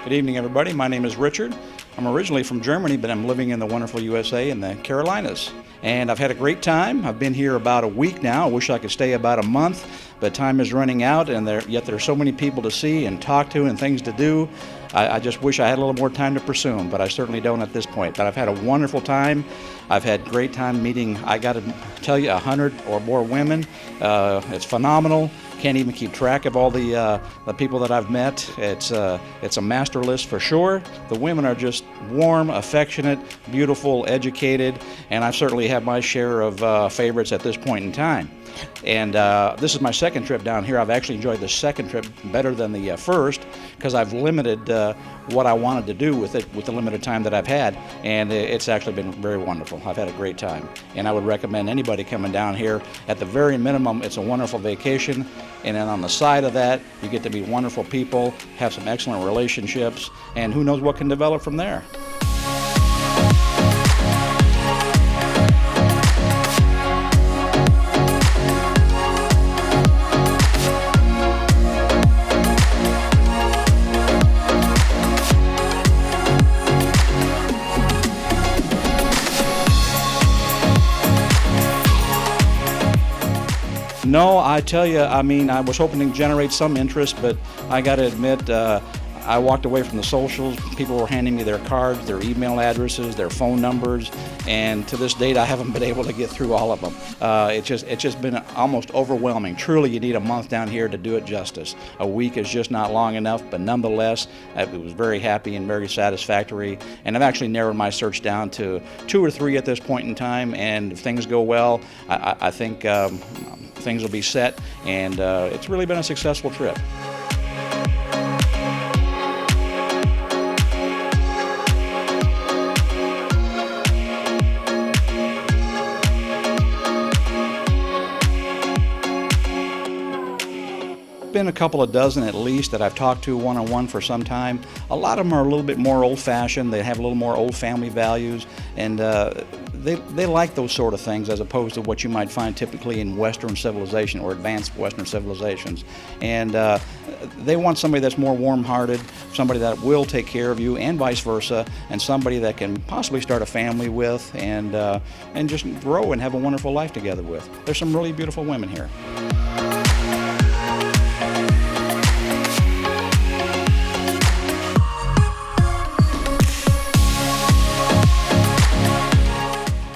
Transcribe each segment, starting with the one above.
Good evening, everybody. My name is Richard. I'm originally from Germany, but I'm living in the wonderful USA in the Carolinas. And I've had a great time. I've been here about a week now. I wish I could stay about a month, but time is running out, and yet there are so many people to see and talk to and things to do. I just wish I had a little more time to pursue them, but I certainly don't at this point. But I've had a wonderful time. I've had great time meeting, I got to tell you, 100 or more women. It's phenomenal. Can't even keep track of all the people that I've met. It's a master list for sure. The women are just warm, affectionate, beautiful, educated, and I certainly have my share of favorites at this point in time. And this is my second trip down here. I've actually enjoyed the second trip better than the first because I've limited what I wanted to do with it with the limited time that I've had, and it's actually been very wonderful. I've had a great time, and I would recommend anybody coming down here. At the very minimum, it's a wonderful vacation, and then on the side of that, you get to meet wonderful people, have some excellent relationships, and who knows what can develop from there. No, I tell you, I mean, I was hoping to generate some interest, but I got to admit, I walked away from the socials. People were handing me their cards, their email addresses, their phone numbers, and to this date, I haven't been able to get through all of them. It's just been almost overwhelming. Truly, you need a month down here to do it justice. A week is just not long enough, but nonetheless, it was very happy and very satisfactory. And I've actually narrowed my search down to 2 or 3 at this point in time, and if things go well, I think things will be set, and it's really been a successful trip. Been a couple of dozen at least that I've talked to one-on-one for some time. A lot of them are a little bit more old-fashioned. They have a little more old family values, and they like those sort of things as opposed to what you might find typically in Western civilization or advanced Western civilizations. And they want somebody that's more warm-hearted, somebody that will take care of you, and vice versa, and somebody that can possibly start a family with and just grow and have a wonderful life together with. There's some really beautiful women here.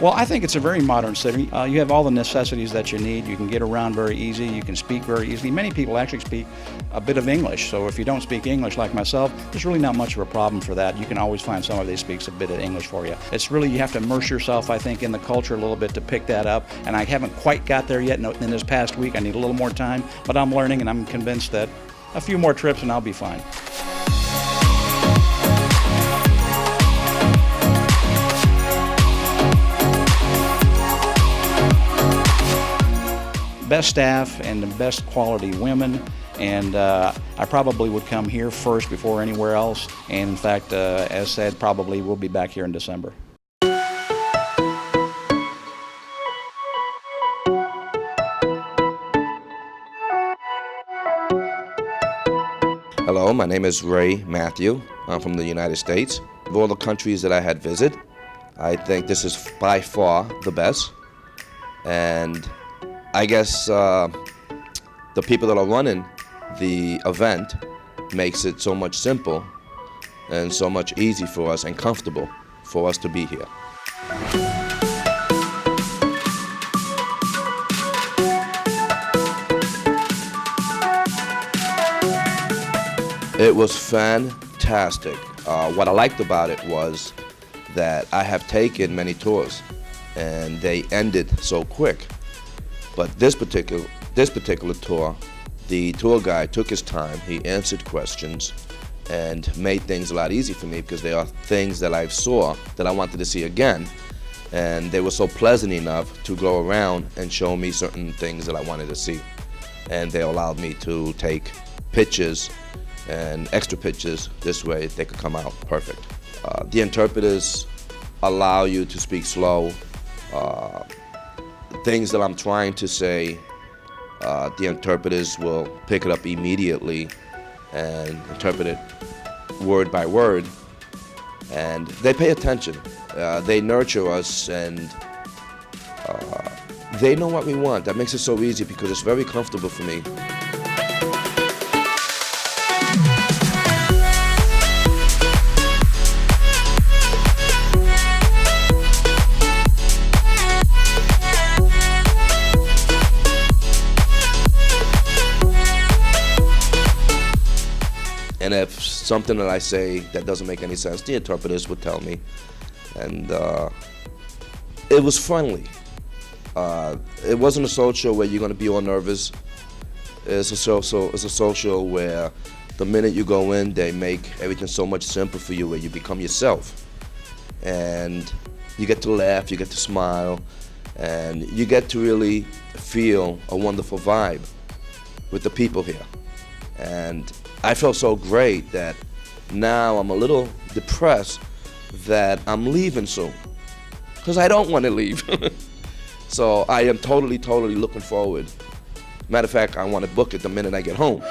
Well, I think it's a very modern city. You have all the necessities that you need. You can get around very easy. You can speak very easily. Many people actually speak a bit of English. So if you don't speak English like myself, there's really not much of a problem for that. You can always find somebody that speaks a bit of English for you. It's really, you have to immerse yourself, I think, in the culture a little bit to pick that up. And I haven't quite got there yet in this past week. I need a little more time, but I'm learning, and I'm convinced that a few more trips and I'll be fine. Best staff and the best quality women, and I probably would come here first before anywhere else, and in fact, as said, probably we'll be back here in December. Hello, my name is Ray Matthew. I'm from the United States. Of all the countries that I had visited, I think this is by far the best, and I guess the people that are running the event makes it so much simple and so much easy for us and comfortable for us to be here. It was fantastic. What I liked about it was that I have taken many tours and they ended so quick. But this particular tour, the tour guide took his time, he answered questions, and made things a lot easier for me because there are things that I saw that I wanted to see again, and they were so pleasant enough to go around and show me certain things that I wanted to see. And they allowed me to take pictures and extra pictures. This way they could come out perfect. The interpreters allow you to speak slow. Things that I'm trying to say, the interpreters will pick it up immediately and interpret it word by word, and they pay attention. They nurture us, and they know what we want. That makes it so easy because it's very comfortable for me. And if something that I say that doesn't make any sense, the interpreters would tell me. And it was friendly. It wasn't a social where you're going to be all nervous. It's a social where the minute you go in, they make everything so much simpler for you, where you become yourself. And you get to laugh, you get to smile, and you get to really feel a wonderful vibe with the people here. And I felt so great that now I'm a little depressed that I'm leaving soon, because I don't want to leave. So I am totally looking forward. Matter of fact, I want to book it the minute I get home.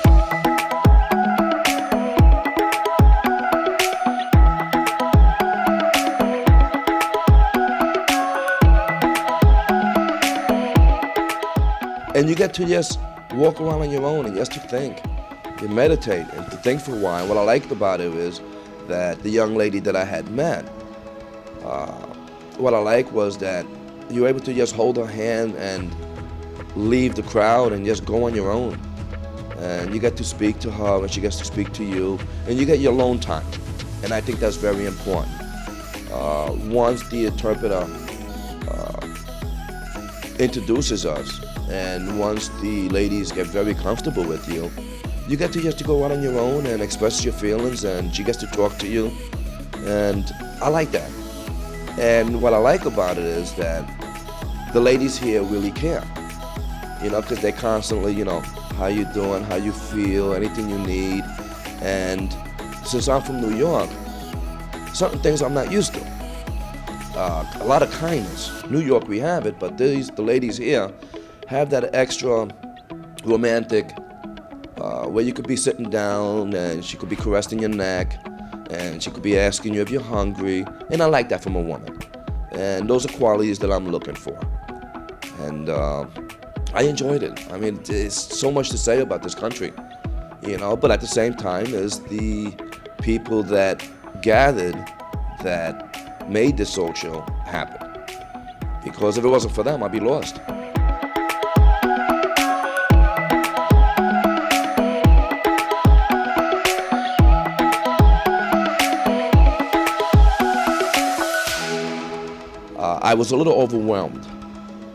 And you get to just walk around on your own and just to think. You meditate and to think for a while. What I liked about it is that the young lady that I had met, what I liked was that you were able to just hold her hand and leave the crowd and just go on your own. And you get to speak to her and she gets to speak to you, and you get your alone time. And I think that's very important. Once the interpreter introduces us, and once the ladies get very comfortable with you, you get to just to go out on your own and express your feelings, and she gets to talk to you, and I like that. And what I like about it is that the ladies here really care, because they constantly, how you doing, how you feel, anything you need. And since I'm from New York, certain things I'm not used to. A lot of kindness. New York, we have it, but the ladies here have that extra romantic, where you could be sitting down and she could be caressing your neck and she could be asking you if you're hungry. And I like that from a woman. And those are qualities that I'm looking for. And I enjoyed it. I mean, there's so much to say about this country, but at the same time, there's the people that gathered that made this social happen. Because if it wasn't for them, I'd be lost. I was a little overwhelmed.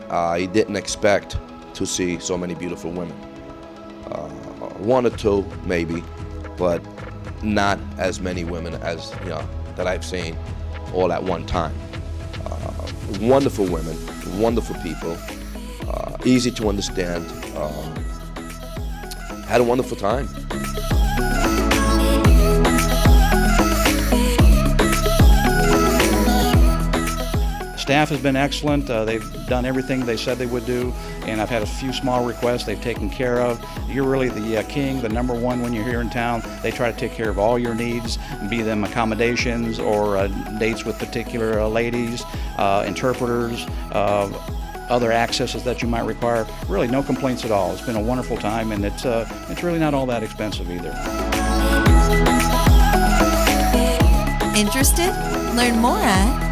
I didn't expect to see so many beautiful women. One or two, maybe, but not as many women as that I've seen all at one time. Wonderful women, wonderful people, easy to understand. Had a wonderful time. Staff has been excellent. They've done everything they said they would do, and I've had a few small requests they've taken care of. You're really the king, the number one when you're here in town. They try to take care of all your needs, be them accommodations or dates with particular ladies, interpreters, other accesses that you might require. Really no complaints at all. It's been a wonderful time, and it's really not all that expensive either. Interested? Learn more at